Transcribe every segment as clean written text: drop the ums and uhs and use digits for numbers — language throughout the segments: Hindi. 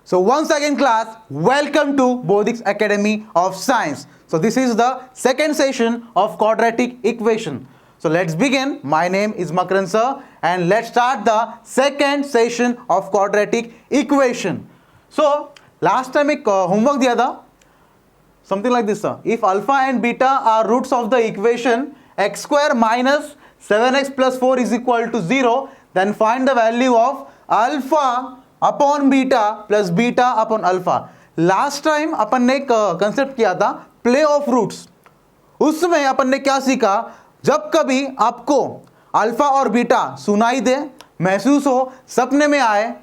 So once again class, welcome to Bodhik's Academy of Science. So this is the second session of quadratic equation. So let's begin. My name is Makran sir and let's start the second session of quadratic equation. So last time एक homework दिया था, something like this sir. If alpha and beta are roots of the equation x square minus 7x plus 4 is equal to 0, then find the value of alpha upon beta plus beta upon alpha. Last time अपन ने एक कंसेप्ट किया था प्ले ऑफ रूट्स. उसमें अपन ने क्या सीखा, जब कभी आपको अल्फा और बीटा सुनाई दे, महसूस हो, सपने में आए,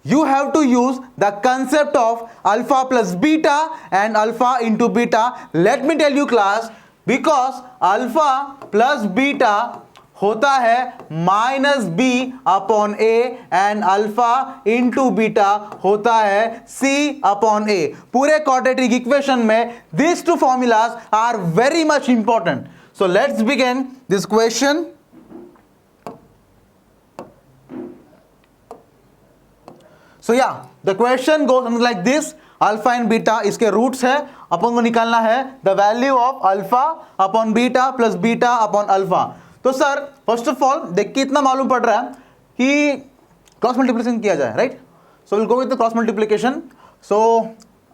you have to use the concept of alpha plus beta and alpha into beta. Let me tell you class, because alpha plus beta होता है minus B upon A and alpha into beta होता है सी अपॉन ए. पूरे क्वाड्रेटिक इक्वेशन में this two formulas are very much important. So let's begin this question. So yeah the question goes something like this. Alpha and beta इसके रूट्स है, अपन को निकालना है the value of alpha upon beta plus beta upon alpha. तो सर फर्स्ट ऑफ ऑल देखिए इतना मालूम पड़ रहा है कि क्रॉस मल्टीप्लिकेशन किया जाए, right. So will go with the cross multiplication. So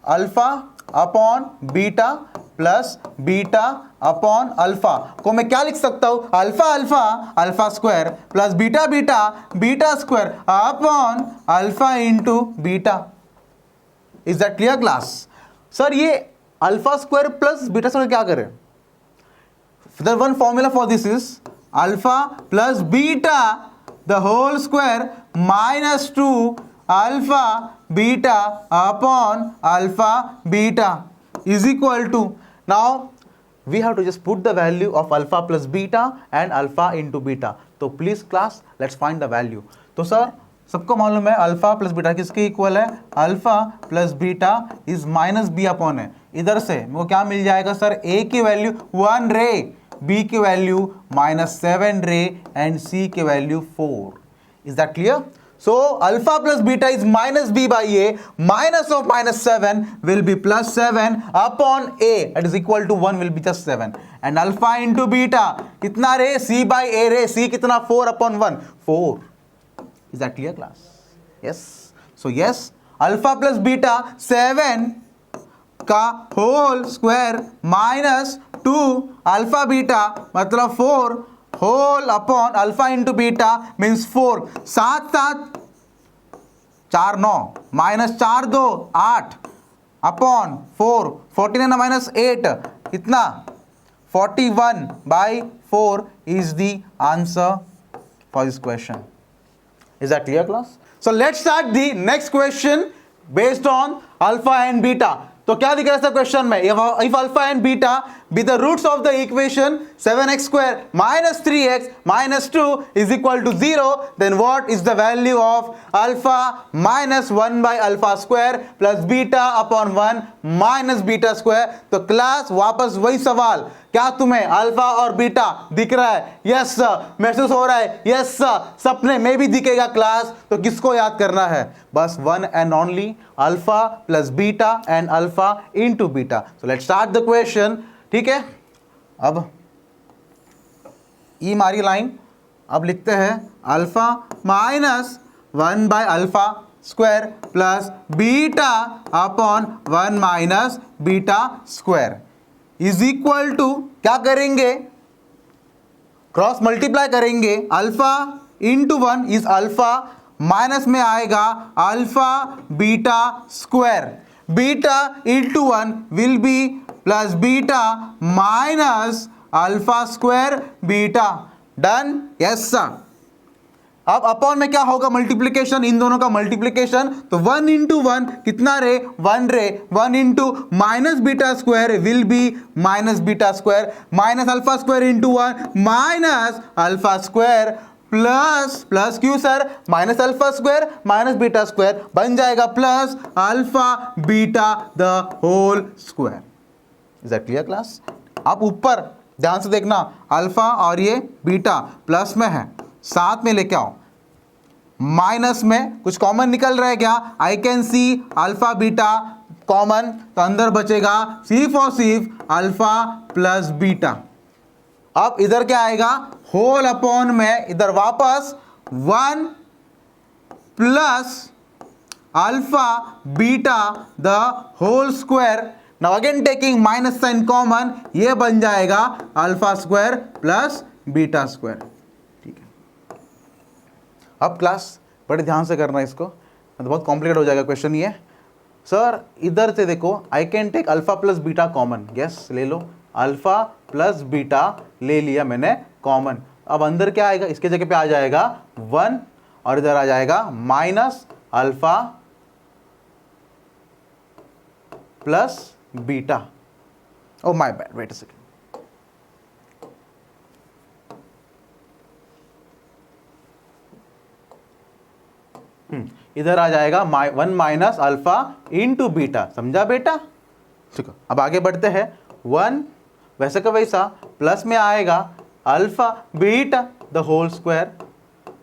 alpha upon beta plus beta upon alpha को मैं क्या लिख सकता हूं, alpha alpha alpha square plus beta beta beta square upon alpha into beta. Is that clear class. Sir ये alpha square plus beta square क्या करें, the one formula for this is alpha plus beta the whole square minus 2 alpha beta upon alpha beta is equal to, now we have to just put the value of alpha plus beta and alpha into beta. तो please class let's find the value. तो सर सबको मालूम है अल्फा प्लस बीटा किसके इक्वल है, alpha plus beta is minus B upon है. इधर से मेरे को क्या मिल जाएगा सर, ए की वैल्यू 1 रे, बी की वैल्यू -7 रे एंड सी की value 4. Is that clear. So alpha plus beta is minus B by A, minus of -7 will be +7 upon A that is equal to 1 will be just 7 and alpha into beta कितना रे, सी बाई ए रे, सी कितना 4 upon 1 4. Is that clear class? Yes. So yes, alpha plus beta 7 का whole square minus 2 alpha beta मतलब 4 whole upon alpha into beta means 4. 7 7 4 9 minus 4 2 8 upon 4 49 minus 8 कितना 41 by 4 is the answer for this question. Is that clear class? So let's start the next question based on alpha and beta. तो क्या दिख रहा है क्वेश्चन में, if alpha and beta be the roots of the equation 7x square minus 3x minus 2 is equal to 0, then what is the value of alpha minus 1 by alpha square plus beta upon 1 minus beta square. तो क्लास वापस वही सवाल, क्या तुम्हें अल्फा और बीटा दिख रहा है, यस सर. महसूस हो रहा है, यस सर. सपने में भी दिखेगा क्लास. तो किसको याद करना है, बस one and only alpha plus beta and alpha into beta. So let's start the question. ठीक है, अब ई मारी लाइन. अब लिखते हैं alpha minus 1 by alpha square plus beta upon 1 minus beta square is equal to, क्या करेंगे, क्रॉस मल्टीप्लाई करेंगे. Alpha into 1 is alpha, minus में आएगा alpha beta square, beta into 1 will be plus beta minus alpha square beta. Done, yes sir. अब अपॉन में क्या होगा, मल्टीप्लिकेशन, इन दोनों का मल्टीप्लिकेशन. तो 1 इंटू 1 कितना रे, 1 रे. 1 into minus beta square will be minus beta square minus alpha square into 1 minus alpha square plus plus क्यों sir, minus alpha square minus beta square बन जाएगा plus alpha beta the whole square. Is that clear class. आप ऊपर ध्यान से देखना, अल्फा और ये बीटा प्लस में है, साथ में लेके आओ. माइनस में कुछ कॉमन निकल रहा है क्या, I can see alpha beta common, तो अंदर बचेगा सी फॉर सिर्फ अल्फा प्लस बीटा। अब इधर क्या आएगा, होल अपॉन में इधर वापस 1 plus alpha beta the whole square. Now again taking minus sign common, ये बन जाएगा alpha square plus beta square. ठीक है, अब क्लास बड़े ध्यान से करना इसको, मतलब बहुत कॉम्प्लिकेट हो जाएगा क्वेश्चन ये। सर इधर से देखो, I can take alpha plus beta common, yes ले लो, अल्फा प्लस बीटा ले लिया मैंने कॉमन। अब अंदर क्या आएगा, इसके जगह पे आ जाएगा 1 और इधर आ जाएगा minus alpha plus beta. Oh my bad, wait a second, इधर आ जाएगा 1 माइनस अल्फा इंटू बीटा, समझा बेटा। ठीक है, अब आगे बढ़ते हैं। 1 वैसे का वैसा प्लस में आएगा alpha beta the whole square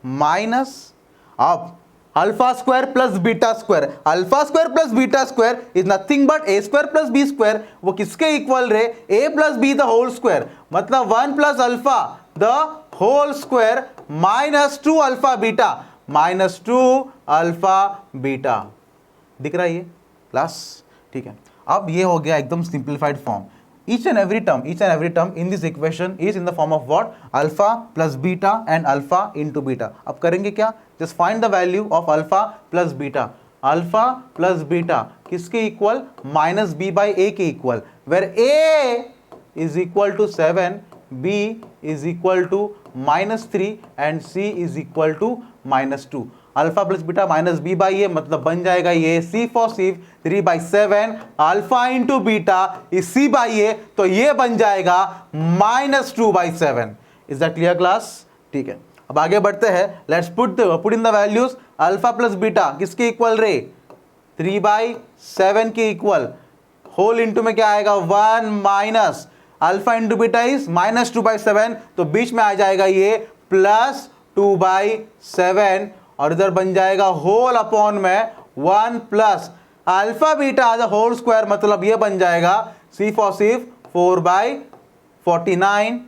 minus, अब alpha square plus beta square, alpha square plus beta square is nothing but A square plus B square. वो किसके इक्वल रे, A plus B the whole square, मतलब 1 plus alpha the whole square minus 2 alpha beta, minus 2 alpha beta. दिख रहा है ये क्लास, ठीक है। अब ये हो गया एकदम simplified form. each and every term in this equation is in the form of what, alpha plus beta and alpha into beta। अब करेंगे क्या, just find the value of alpha plus beta। Alpha plus beta किसके equal, minus B by A के equal, where A is equal to 7, B is equal to -3 and C is equal to -2। Alpha plus beta minus B by ए, मतलब बन जाएगा ये सी फॉर सिर्फ 3/7 alpha into beta is C by A, तो ये बन जाएगा -2/7। इज दैट क्लियर क्लास, ठीक है। अब आगे बढ़ते हैं, let's put in the values. Alpha plus beta किसके इक्वल रे, 3/7 के इक्वल, होल इंटू में क्या आएगा 1 minus alpha into beta is -2/7, तो बीच में आ जाएगा ये +2/7 और इधर बन जाएगा होल अपॉन में 1 plus alpha beta the whole square, मतलब ये बन जाएगा सी फॉर सिर्फ 4/49।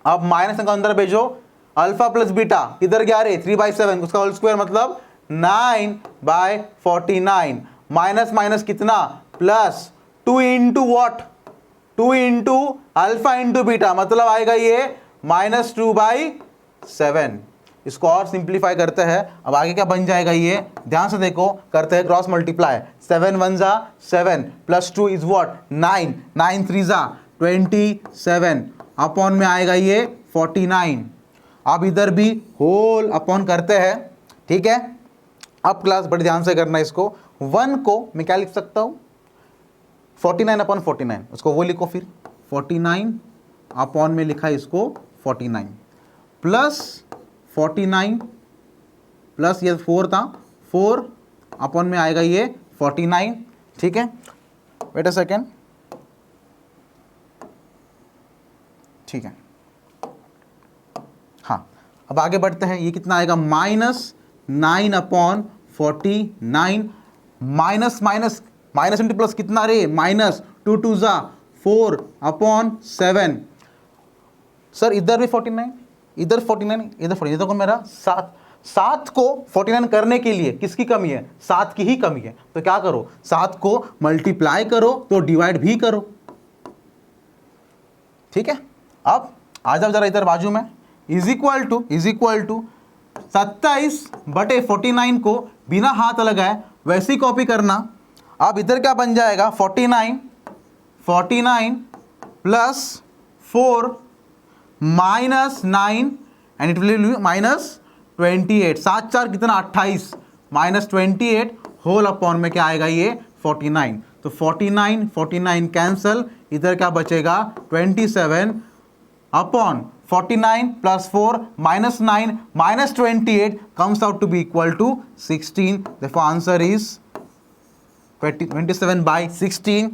अब माइनस का अंदर भेजो, अल्फा प्लस बीटा इधर क्या रे 3/7, उसका होल स्क्वायर मतलब 9/49, माइनस माइनस कितना plus 2 into what, 2 into alpha into beta, मतलब आएगा ये -2/7। इसको और सिंप्लीफाई करते हैं। अब आगे क्या बन जाएगा ये, ध्यान से देखो, करते हैं क्रॉस मल्टीप्लाई। 7 1 जा 7 प्लस 2 इज व्हाट 9, 9 3 जा 27 अपॉन में आएगा ये 49। अब इधर भी होल अपॉन करते हैं, ठीक है। अब क्लास बड़े ध्यान से करना इसको। 1 को मैं क्या लिख सकता हूँ, 49/49, उसको वो लिखो फिर 49 अपॉन में लिखा इसको 49 प्लस 49 प्लस ये 4 था, 4 अपॉन में आएगा ये 49, ठीक है। वेट अ सेकेंड, ठीक है। हाँ, अब आगे बढ़ते हैं। ये कितना आएगा -9/49, minus minus minus into plus कितना रे, -2 2 जा 4/7। सर इधर भी 49, इधर 49, इधर 49, देखो मेरा 7 को 49 करने के लिए किसकी कमी है, 7 की ही कमी है। तो क्या करो, 7 को मल्टीप्लाई करो तो डिवाइड भी करो, ठीक है। अब आ जाओ जरा इधर बाजू में, इज इक्वल टू 27/49 को बिना हाथ लगाए वैसे ही कॉपी करना। अब इधर क्या बन जाएगा 49 प्लस 4 -9 एंड इट विल -28, 7 4 कितना 28, -28 होल अपॉन में क्या आएगा ये 49, तो 49 कैंसल, इधर क्या बचेगा 27 upon 49 plus 4 -9 -28 comes out to be equal to 16. Therefore answer is 27/16,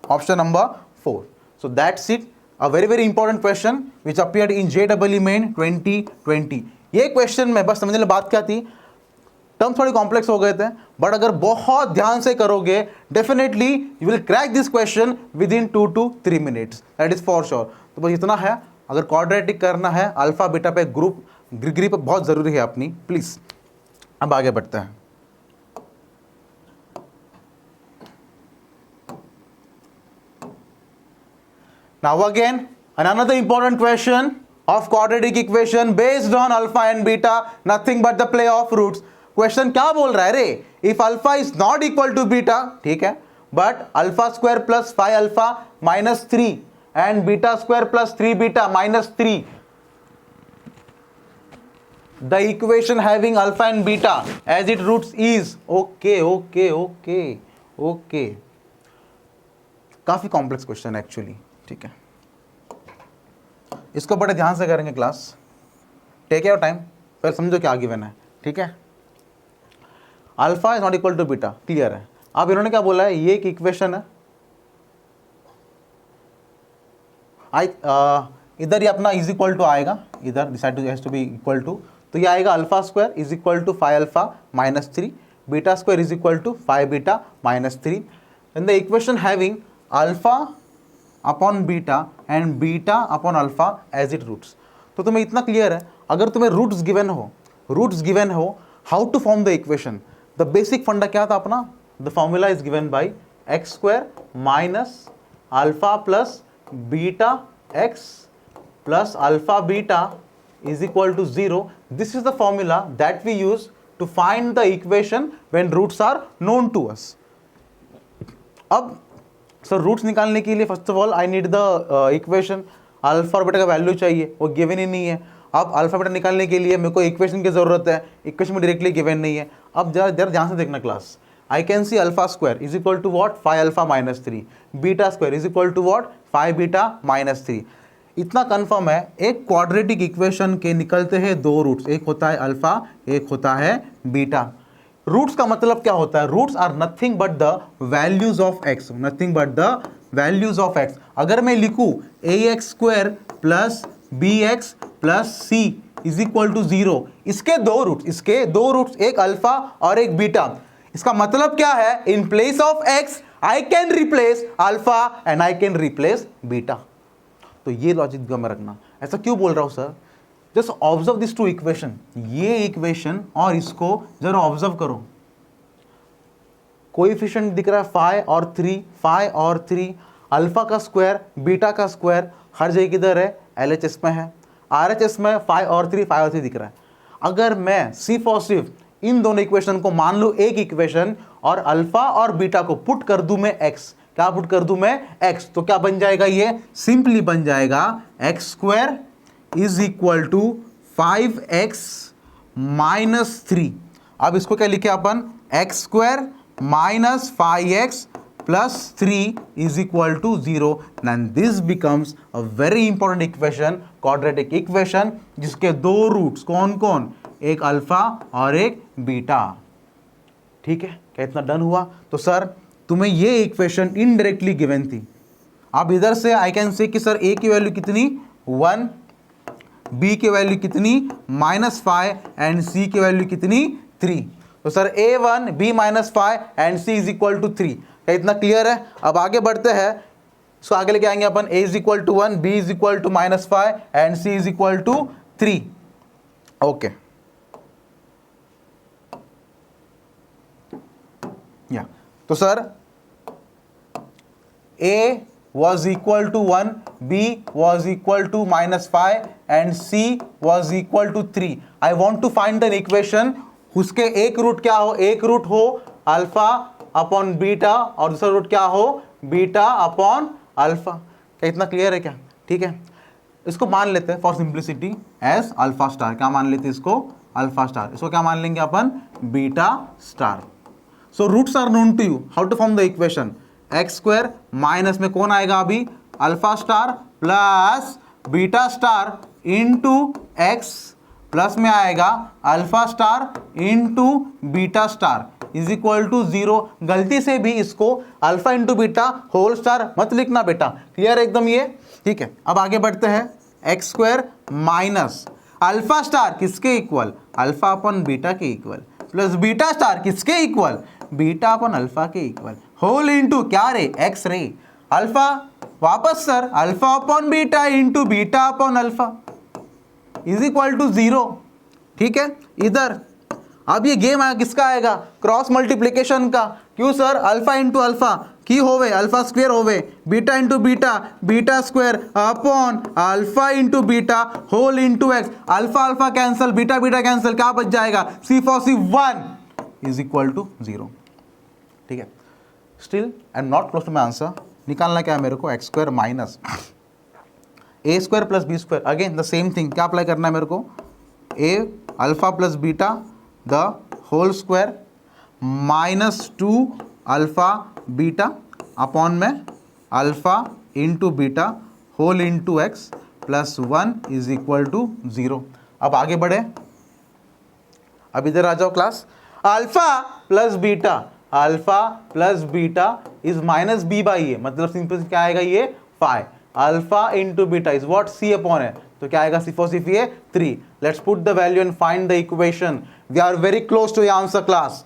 option number 4. So that's it. A very very important question which appeared in JEE main 2020। ये क्वेश्चन में बस समझने वाली बात क्या थी, टर्म थोड़े कॉम्प्लेक्स हो गए थे, बट अगर बहुत ध्यान से करोगे definitely you will crack this question with in 2 to 3 minutes, that is for sure. तो बस इतना है, अगर क्वाड्रेटिक करना है अल्फा बीटा पे ग्रिप बहुत जरूरी है अपनी, प्लीज। अब आगे बढ़ते हैं। Now again, another important question of quadratic equation based on alpha and beta, nothing but the play of roots. Question क्या बोल रहा है रे? If alpha is not equal to beta, ठीक है, but alpha square plus 5 alpha minus 3 and beta square plus 3 beta minus 3, the equation having alpha and beta as its roots is okay. काफी कॉम्प्लेक्स क्वेश्चन है एक्चुअली, ठीक है, इसको बड़े ध्यान से करेंगे क्लास, टेक योर टाइम, फिर समझो क्या गिवन है, ठीक है। Alpha is not equal to beta, clear है। अब इन्होंने क्या बोला है, ये एक इक्वेशन है, इधर ये अपना इज इक्वल टू आएगा, इधर this side has to be equal to, तो ये आएगा alpha square is equal to 5 alpha minus 3, beta square is equal to 5 beta minus 3, and the equation having alpha upon beta and beta upon alpha as it roots. तो तुम्हें इतना क्लियर है, अगर तुम्हें रूट्स गिवन हो, how to form the equation, the basic funda क्या था अपना, the formula is given by x square minus alpha plus beta x plus alpha beta is equal to 0. This is the formula that we use to find the equation when roots are known to us. अब सर रूट्स निकालने के लिए first of all I need the equation, alpha और बीटा का वैल्यू चाहिए, वो गिवन ही नहीं है। अब अल्फा बीटा निकालने के लिए मेरे को इक्वेशन की जरूरत है, इक्वेशन में डायरेक्टली गिवन नहीं है। अब जरा ध्यान से देखना class, I can see alpha square is equal to what 5 alpha minus 3, beta square is equal to what 5 beta minus 3। इतना कंफर्म है, एक क्वाड्रेटिक इक्वेशन के निकलते हैं दो रूट्स, एक होता है अल्फा, एक होता है बीटा। रूट्स का मतलब क्या होता है, roots are nothing but the values of x, nothing but the values of x. अगर मैं लिखूं ax square plus bx plus c is equal to 0, इसके दो रूट्स एक अल्फा और एक बीटा, इसका मतलब क्या है, इन place of x I can replace alpha and I can replace beta. तो ये लॉजिक ध्यान में रखना। ऐसा क्यों बोल रहा हूं sir, just observe this two equation, ये इक्वेशन और इसको जरा ऑब्जर्व करो। कोएफिशिएंट दिख रहा है 5 और 3, अल्फा का स्क्वायर बीटा का स्क्वायर हर जगह किधर है, LHS में है, RHS में 5 और 3 दिख रहा है। अगर मैं सिर्फ और सिर्फ इन दोनों इक्वेशन को मान लो एक इक्वेशन और अल्फा और बीटा को पुट कर दूं मैं एक्स, क्या पुट कर दूं मैं x, तो क्या बन जाएगा, ये सिंपली बन जाएगा x square is equal to 5x minus 3। अब इसको क्या लिखे अपन, x square minus 5x plus 3 is equal to 0, and this becomes a very important equation, quadratic equation, जिसके दो रूट्स कौन कौन, एक अल्फा और एक बीटा। ठीक है, क्या इतना डन हुआ। तो सर तुम्हें ये इक्वेशन इनडायरेक्टली गिवन थी, अब इधर से आई कैन से कि सर ए की वैल्यू कितनी 1, बी की वैल्यू कितनी -5 एंड सी की वैल्यू कितनी 3। तो sir A1 B -5 and C is equal to 3। क्या इतना क्लियर है। अब आगे बढ़ते हैं, इसको आगे लेके आएंगे अपन, A is equal to 1, B is equal to -5 and C is equal to 3। Okay, या तो sir A was equal to 1, B was equal to -5 and C was equal to 3. I want to find an equation उसके एक रूट क्या हो, एक रूट हो अल्फा अपॉन बीटा और दूसरा रूट क्या हो बीटा अपॉन अल्फा। क्या इतना क्लियर है क्या। ठीक है, इसको मान लेते हैं for simplicity as alpha star. क्या मान लेते हैं इसको, अल्फा स्टार। इसको क्या मान लेंगे अपन, beta star. So roots are known to you, how to form the equation, x square minus में कौन आएगा अभी, alpha star plus beta star into x plus में आएगा alpha star into beta star is equal to 0। गलती से भी इसको alpha into beta whole star मत लिखना बेटा, क्लियर एकदम ये। ठीक है, अब आगे बढ़ते हैं। X square minus alpha star किसके इक्वल, अल्फा अपॉन बीटा के इक्वल, प्लस बीटा स्टार किसके इक्वल, बीटा अपॉन अल्फा के इक्वल, होल इंटू क्या रे, एक्स रे, अल्फा वापस sir alpha upon beta into beta upon alpha is equal to 0। ठीक है, इधर अब ये गेम आया किसका आएगा, क्रॉस मल्टीप्लीकेशन का। क्यों सर, अल्फा इंटू अल्फा की होवे अल्फा स्क्वायर होवे, beta into beta beta square upon alpha into beta whole into x, alpha alpha cancel beta beta cancel, क्या बच जाएगा, c for c 1 is equal to 0। ठीक है, still I am not close to my answer. निकालना क्या है मेरे को, x square minus a square plus B square, again the same thing, क्या अप्लाई करना है मेरे को, ए alpha plus beta the whole square minus 2 alpha beta upon में alpha into beta whole into x plus 1 is equal to 0। अब आगे बढ़े, अब इधर आ जाओ class, alpha plus beta is minus B by ए, मतलब सिंपल क्या आएगा ये five, alpha into beta is what, c upon है, तो क्या आएगा, c for c a 3। Let's put the value and find the equation. We are very close to the answer class.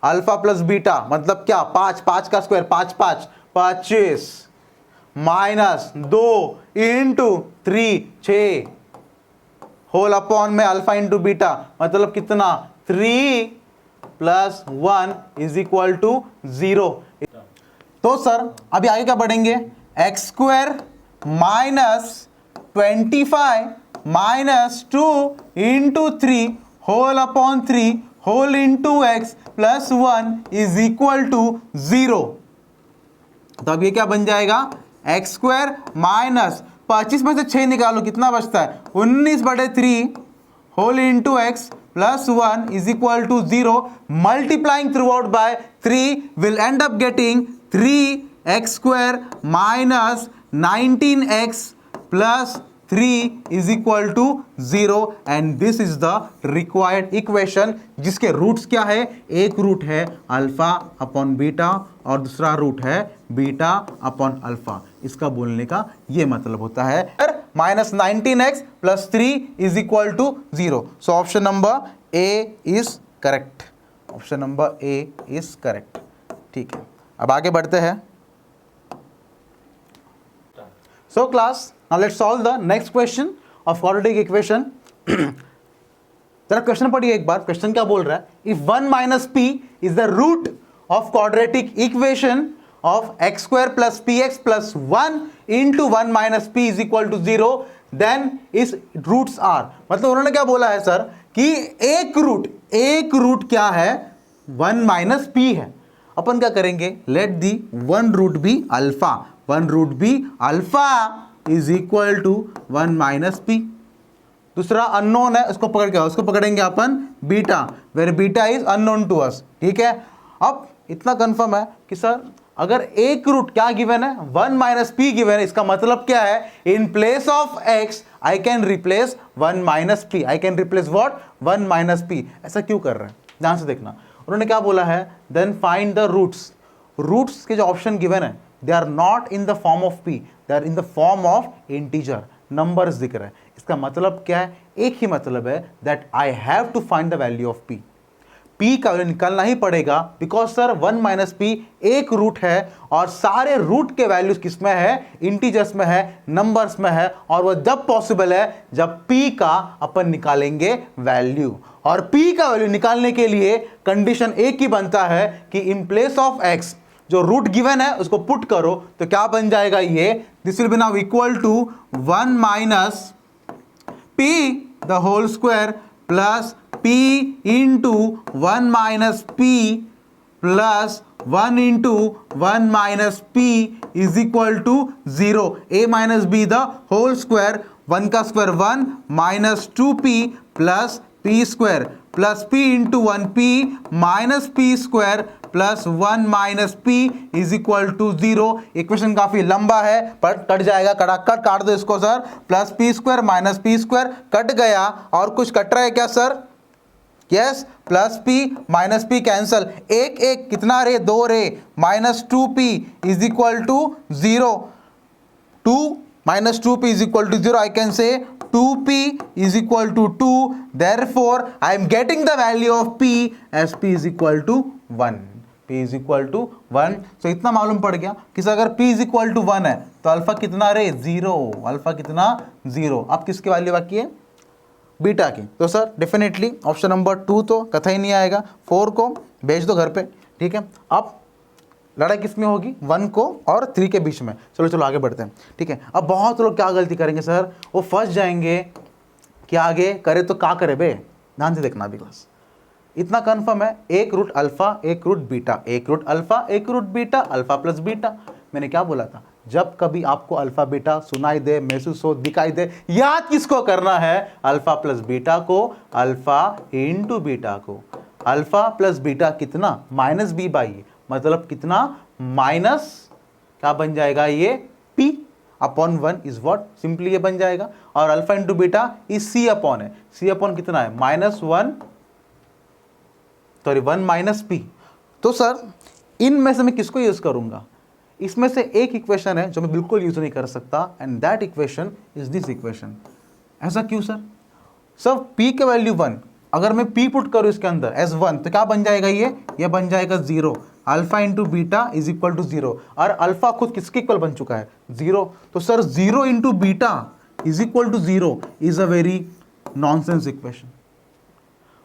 Alpha plus beta मतलब क्या, 5 का square 5 5 25 minus 2 into 3 6 whole upon में अल्फा इंटू बीटा मतलब कितना, 3 प्लस 1 इज इक्वल टू 0। तो सर अभी आगे क्या बढ़ेंगे, x square minus 25 minus 2 into 3 whole upon 3 whole into x plus 1 is equal to 0। तो अब ये क्या बन जाएगा, एक्स स्क्वायर माइनस 25 में से 6 निकालो कितना बचता है, 19/3 whole into x plus 1 is equal to 0। Multiplying throughout by 3 will end up getting 3x square minus 19x plus 3 is equal to 0 and this is the required equation जिसके रूट्स क्या है, एक रूट है अल्फा अपॉन बीटा और दूसरा रूट है बीटा अपॉन अल्फा। इसका बोलने का ये मतलब होता है minus 19x plus 3 is equal to 0। So option number A is correct, option number A is correct. ठीक है, अब आगे बढ़ते हैं। So class, now let's solve the next question of quadratic equation. जरा क्वेश्चन पढ़िए एक बार, क्वेश्चन क्या बोल रहा है, if 1 minus p is the root of quadratic equation of x square plus px plus 1 into 1 minus p is equal to 0, then its roots are, मतलब उन्होंने क्या बोला है सर कि एक रूट क्या है, 1 minus p है। अपन क्या करेंगे, let the one root be alpha, one root be alpha is equal to 1 minus p. दूसरा अननोन है, उसको पकड़ के आओ, उसको पकड़ेंगे अपन beta, where beta is unknown to us. ठीक है, अब इतना कंफर्म है कि सर अगर एक रूट क्या गिवन है, 1 माइनस पी गिवन है, इसका मतलब क्या है, इन place of x I can replace 1 minus P, I can replace what, 1 minus P. ऐसा क्यों कर रहे हैं, ध्यान से देखना। उन्होंने क्या बोला है, then find the roots. Roots के जो ऑप्शन गिवन है they are not in the form of p, they are in the form of integer, numbers दिख रहा है। इसका मतलब क्या है, एक ही मतलब है that I have to find the value of p। p का वैल्यू निकालना ही पड़ेगा बिकॉज सर 1 माइनस पी एक रूट है और सारे रूट के वैल्यूज किस में है, इंटीजर्स में है, नंबर्स में है, और वह जब पॉसिबल है जब p का अपन निकालेंगे वैल्यू। और p का वैल्यू निकालने के लिए कंडीशन एक ही बनता है कि इन प्लेस ऑफ x जो रूट गिवन है उसको पुट करो, तो क्या बन जाएगा ये, this will be now equal to 1 minus p the whole square plus p into 1 minus p plus 1 into 1 minus p is equal to 0। a minus b the whole square, 1 का square 1 minus 2p plus p square plus p into 1p minus p square plus 1 minus p is equal to 0। Equation काफी लंबा है पर कट जाएगा, कटाकट काट दो इसको sir, plus p square minus p square cut गया, और कुछ कट रहा है क्या sir, yes, plus p minus p cancel, एक एक कितना रे, 2 रे, minus 2p is equal to 0। 2 minus 2p is equal to 0. I can say 2p is equal to 2. Therefore, I am getting the value of p as p is equal to 1. p is equal to 1. So इतना मालूम पड़ गया कि अगर p is equal to 1 है तो अल्फा कितना रे 0. अल्फा कितना 0. अब किसकी वैल्यू बाकी है? बीटा की. तो सर डेफिनेटली ऑप्शन नंबर 2 तो कथा ही नहीं आएगा. 4 को भेज दो घर पे. ठीक है. अब लड़ाई किस में होगी? 1 को और 3 के बीच में. चलो चलो आगे बढ़ते हैं. ठीक है. अब बहुत लोग क्या गलती करेंगे सर, वो फंस जाएंगे कि आगे करे तो क्या करे बे. ध्यान से देखना अभी क्लास. इतना कन्फर्म है, एक रूट अल्फा एक रूट बीटा, एक रूट अल्फा एक root beta, alpha plus beta. मैंने क्या बोला था? जब कभी आपको अल्फा बीटा सुनाई दे, महसूस हो, दिखाई दे, याद किसको करना है? अल्फा प्लस बीटा को, अल्फा इंटू बीटा को. अल्फा प्लस बीटा कितना? माइनस बी बाई, मतलब कितना? माइनस क्या बन जाएगा ये? p upon 1 is what? Simply ये बन जाएगा. और alpha into beta is c upon है. c अपॉन कितना है? -1 माइनस p. तो सर इनमें से मैं किसको यूज करूंगा? इसमें से एक इक्वेशन है जो मैं बिल्कुल यूज नहीं कर सकता, and that equation is this equation. ऐसा क्यों सर? सर p के वैल्यू 1, अगर मैं p पुट करूं इसके अंदर एज 1 तो क्या बन जाएगा? ये बन जाएगा 0. Alpha into beta is equal to 0. और अल्फा खुद किसके इक्वल बन चुका है? 0. तो sir 0 into beta is equal to 0 is a very nonsense equation.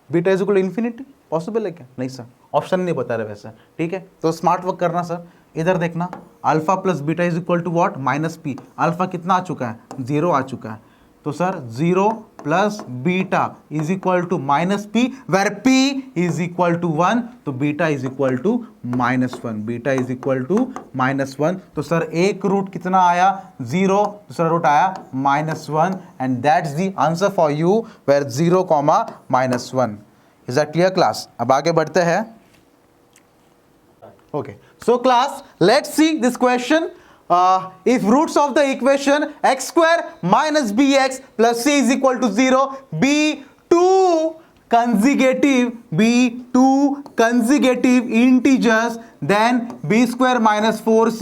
Beta is equal to infinity possible है क्या? नहीं सर, ऑप्शन नहीं बता रहे वैसे. ठीक है. तो स्मार्ट वर्क करना सर. इधर देखना, alpha plus beta is equal to what? Minus p. Alpha कितना आ चुका है? 0 आ चुका है. तो sir 0 plus beta is equal to minus p, where p is equal to 1. तो beta is equal to -1. Beta is equal to -1. तो सर एक रूट कितना आया? 0. दूसरा रूट आया -1. And that's the answer for you, where 0, -1. Is that clear class? अब आगे बढ़ते हैं. Okay, so class, let's see this question. If roots of the equation x square minus bx plus c is equal to 0 be two consecutive integers, then b square minus 4c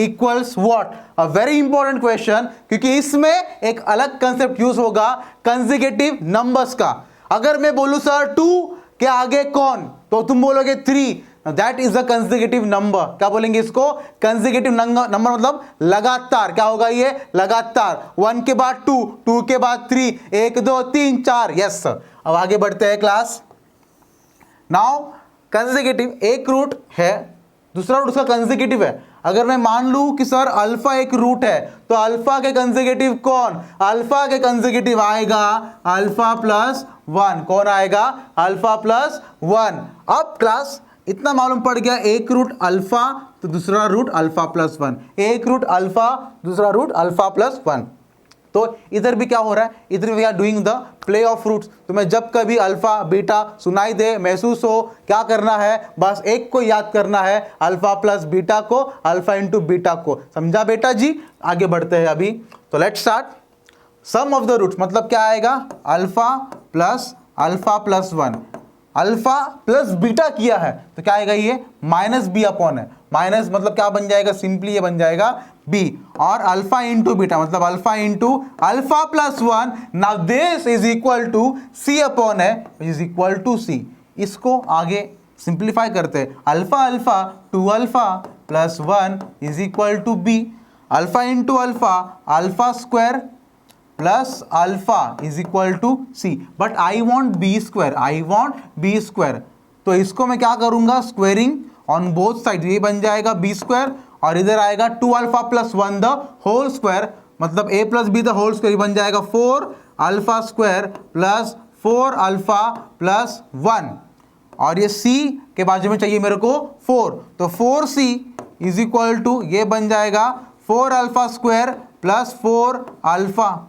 equals what? A very important question, क्योंकि इसमें एक अलग कंसेप्ट यूज होगा कंसेक्यूटिव नंबर्स का. अगर मैं बोलूं सर 2 के आगे कौन, तो तुम बोलोगे 3. That is a consecutive number. क्या बोलेंगे इसको? कंसेक्यूटिव नंबर मतलब लगातार. क्या होगा ये? लगातार. 1 के बाद 2, 2 के बाद 3, 1 2 3 4. Yes sir. अब आगे बढ़ते हैं क्लास. नाउ कंसेक्यूटिव एक रूट है, दूसरा रूट उसका कंसेक्यूटिव है. अगर मैं मान लूं कि सर अल्फा एक रूट है, तो अल्फा के कंसेक्यूटिव कौन? अल्फा के कंसेक्यूटिव आएगा अल्फा प्लस 1. कौन आएगा? Alpha plus 1. अब क्लास इतना मालूम पड़ गया, एक रूट अल्फा तो दूसरा रूट अल्फा प्लस 1, एक रूट अल्फा दूसरा रूट अल्फा प्लस 1. तो इधर भी क्या हो रहा है? इधर we are doing the play of roots. तो मैं जब कभी अल्फा बीटा सुनाई दे, महसूस हो, क्या करना है? बस एक को याद करना है, अल्फा प्लस बीटा को, अल्फा इंटू बीटा को. समझा बेटा जी? आगे बढ़ते हैं अभी. तो let's start. Sum of the roots मतलब क्या आएगा? Alpha plus 1. Alpha plus beta किया है तो क्या आएगा? ये माइनस बी अपॉन है. माइनस मतलब क्या बन जाएगा? सिंपली ये बन जाएगा बी. और अल्फा इंटू बीटा मतलब alpha into alpha plus 1. Now this is equal to c upon है, इज इक्वल टू सी. इसको आगे सिंप्लीफाई करते हैं. Alpha alpha 2 alpha plus 1 is equal to b. Alpha into alpha, alpha square plus alpha is equal to c. But I want b square. तो इसको मैं क्या करूंगा? Squaring on both side. ये बन जाएगा बी स्क्वायर और इधर आएगा 2 alpha plus 1 the whole square, मतलब a plus B the whole square. बन जाएगा 4 alpha square plus 4 alpha plus 1. और ये c के बाजू में चाहिए मेरे को 4, तो 4c इज इक्वल टू ये बन जाएगा 4 अल्फा स्क्वायर प्लस 4 अल्फा.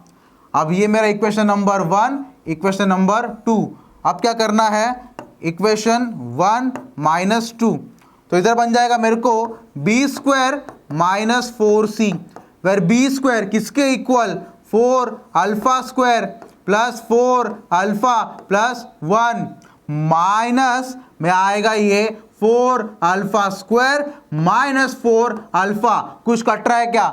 अब ये मेरा इक्वेशन नंबर 1, इक्वेशन नंबर 2. अब क्या करना है? Equation 1 minus 2. तो इधर बन जाएगा मेरे को b square minus 4c, where b square किसके equal? 4 alpha square plus 4 alpha plus 1 minus में आएगा ये 4 अल्फा स्क्वायर माइनस 4 अल्फा. कुछ कट रहा है क्या?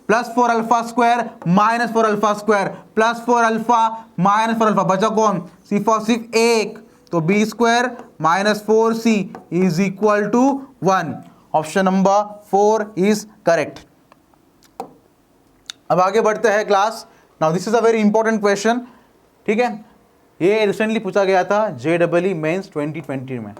Plus 4 alpha square minus 4 alpha square plus 4 alpha minus 4 alpha, बचा कौन? सी फॉर सिर्फ एक, तो b square minus 4c is equal to 1। Option number 4 is correct. अब आगे बढ़ते हैं class. Now this is a very important question, ठीक है, ये रिसेंटली पूछा गया था JEE मेंस 2020 में,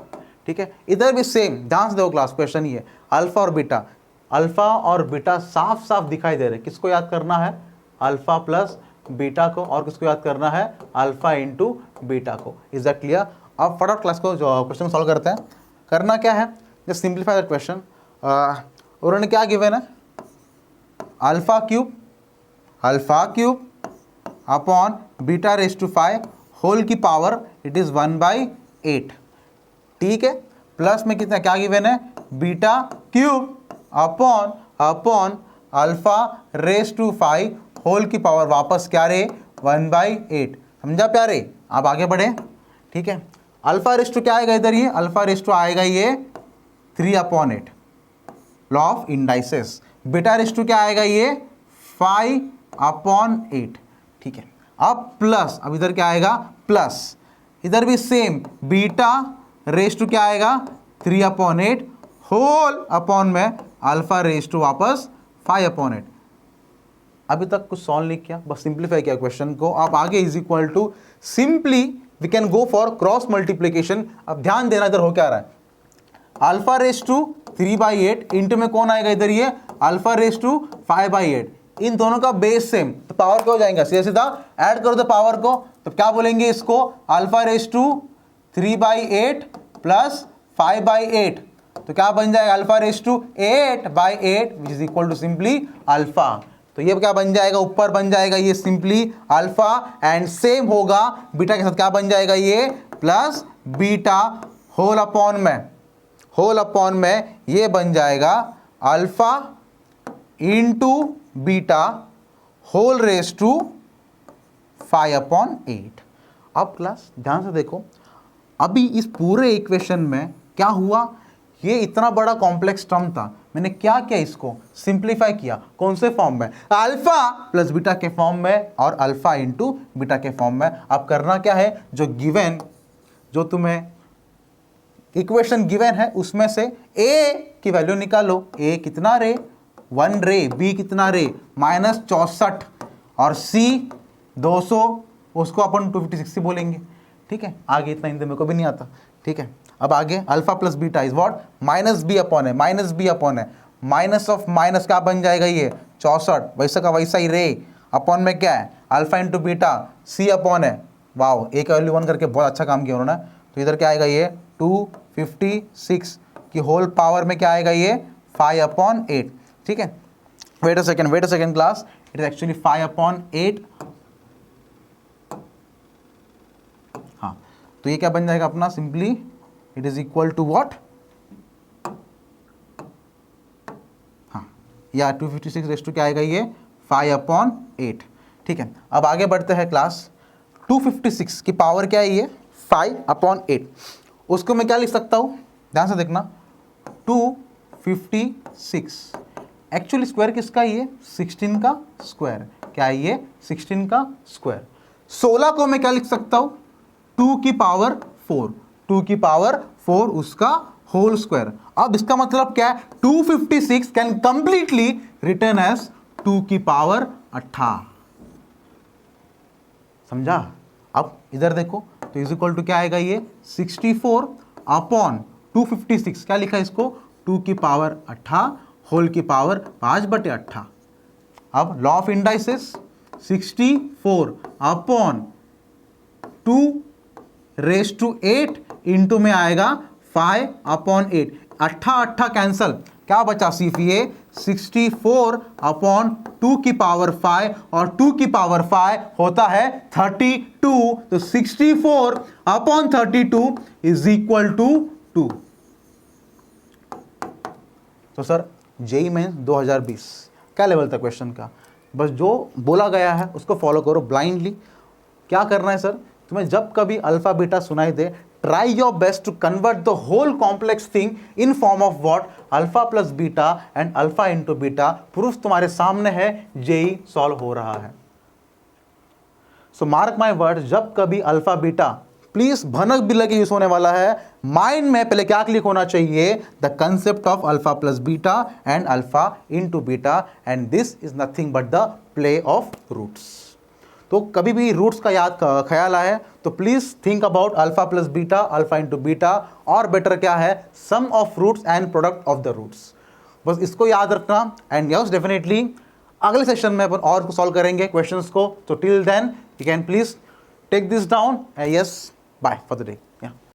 ठीक है। इधर भी सेम, ध्यान से देखो क्लास, क्वेश्चन ये अल्फा और बीटा, अल्फा और बीटा साफ साफ दिखाई दे रहे। किसको याद करना है? अल्फा प्लस बीटा को, और किसको याद करना है? अल्फा इंटू बीटा को। Is that clear? अब फटाफट क्लास को जो क्वेश्चन सॉल्व करते हैं। करना क्या है, जस्ट सिंप्लीफाई द क्वेश्चन। उन्होंने क्या गिवन है? Alpha cube upon beta raise to 5 whole की पावर इट इज 1/8, ठीक है। प्लस में कितना क्या गिवन है? Beta cube upon alpha raise to 5 whole की पावर वापस क्या रे? 1/8। समझा प्यारे? आप आगे बढ़े, ठीक है। अल्फा रेज टू क्या आएगा इधर? ये अल्फा रेज टू आएगा ये 3/8, law of indices. Beta raise to क्या आएगा? ये 5/8, ठीक है। अब प्लस, अब इधर क्या आएगा? प्लस, इधर भी सेम, बीटा रेज टू क्या आएगा? 3/8 होल अपॉन में अल्फा रेज टू वापस 5/8। अभी तक कुछ सॉल्व नहीं किया, बस सिंप्लीफाई किया क्वेश्चन को। आप आगे is equal to simply we can go for cross multiplication. अब ध्यान देना इधर हो क्या रहा है, अल्फा रेज टू 3/8 इंटू में कौन आएगा इधर? ये अल्फा रेज टू 5/8। इन दोनों का बेस सेम, तो पावर क्या हो जाएगा? सीधा सीधा ऐड करो द पावर को, तो क्या बोलेंगे इसको? अल्फा रेज टू 3/8 प्लस 5/8, तो क्या बन जाएगा? Alpha raise to 8/8 which is equal to simply alpha. तो ये क्या बन जाएगा? ऊपर बन जाएगा ये सिंपली अल्फा, एंड सेम होगा बीटा के साथ, क्या बन जाएगा? ये प्लस बीटा होल अपॉन में ये बन जाएगा alpha into beta whole raise to 5/8। अब क्लास ध्यान से देखो, अभी इस पूरे इक्वेशन में क्या हुआ? ये इतना बड़ा कॉम्प्लेक्स टर्म था, मैंने क्या किया? इसको सिंप्लीफाई किया। कौन से फॉर्म में? अल्फा प्लस बीटा के फॉर्म में और अल्फा इंटू बीटा के फॉर्म में। अब करना क्या है? जो गिवन, जो तुम्हें इक्वेशन गिवन है उसमें से a की वैल्यू निकालो। a कितना रे? 1 रे। b कितना रे? -64, और c 200, उसको अपन 256 बोलेंगे, ठीक है। आगे इतना हिंदी मेरे को भी नहीं आता, ठीक है। अब आगे alpha plus beta is what? -b upon है, माइनस ऑफ माइनस क्या बन जाएगा? ये 64, वैसा का वैसा ही रे, अपॉन में क्या है? Alpha into beta c upon है। वाओ, एक वैल्यू 1 करके बहुत अच्छा काम किया उन्होंने। तो इधर क्या आएगा? ये 256 की होल पावर में क्या आएगा? ये 5/8, ठीक है। Wait a second class, it is actually 5/8। हाँ, तो ये क्या बन जाएगा अपना? Simply it is equal to what? हाँ, या 256 रेज टू क्या आएगा? ये 5/8, ठीक है। अब आगे बढ़ते हैं क्लास। 256 की पावर क्या है? ये 5/8। उसको मैं क्या लिख सकता हूँ? ध्यान से देखना, 256 एक्चुअली स्क्वायर किसका? ये 16 का स्क्वायर। क्या है ये? 16 का स्क्वायर। 16 को मैं क्या लिख सकता हूँ? 2 की पावर 4, 2 की पावर 4 उसका होल स्क्वायर। अब इसका मतलब क्या है? 256 कैन कंप्लीटली रिटर्न एज 2 की पावर 18। समझा? अब इधर देखो, तो इज इक्वल टू क्या आएगा? ये 64 अपॉन 256, क्या लिखा है इसको? 2 की पावर 18 होल की पावर 5/18। अब law of indices, 64 upon 2 raise to 8 into में आएगा 5/8। 18 कैंसल, क्या बचा? सिर्फ ये 64 अपॉन 2 की पावर 5, और 2 की पावर 5 होता है 32। तो 64 अपॉन 32 इज इक्वल टू 2। तो सर जेईई मेंस 2020 क्या लेवल था क्वेश्चन का? बस जो बोला गया है उसको फॉलो करो ब्लाइंडली। क्या करना है सर? तुम्हें जब कभी अल्फा बीटा सुनाई दे try your best to convert the whole complex thing in form of what alpha plus beta and alpha into beta. Proof तुम्हारे सामने है, जेई सॉल्व हो रहा है. सो मार्क माई वर्ड, जब कभी अल्फा बीटा, प्लीज भनक भी लगे यूज होने वाला है, माइंड में पहले क्या क्लिक होना चाहिए, the concept of alpha plus beta and alpha into beta, and this is nothing but the play of roots. तो कभी भी रूट्स का याद ख्याल आए तो please think about alpha plus beta, alpha into beta, और बेटर क्या है, sum of roots and product of the roots. बस इसको याद रखना. एंड यस डेफिनेटली अगले सेशन में अपन और सॉल्व करेंगे क्वेश्चंस को. तो till then you can please take this down. Yes, bye for the day. Yeah.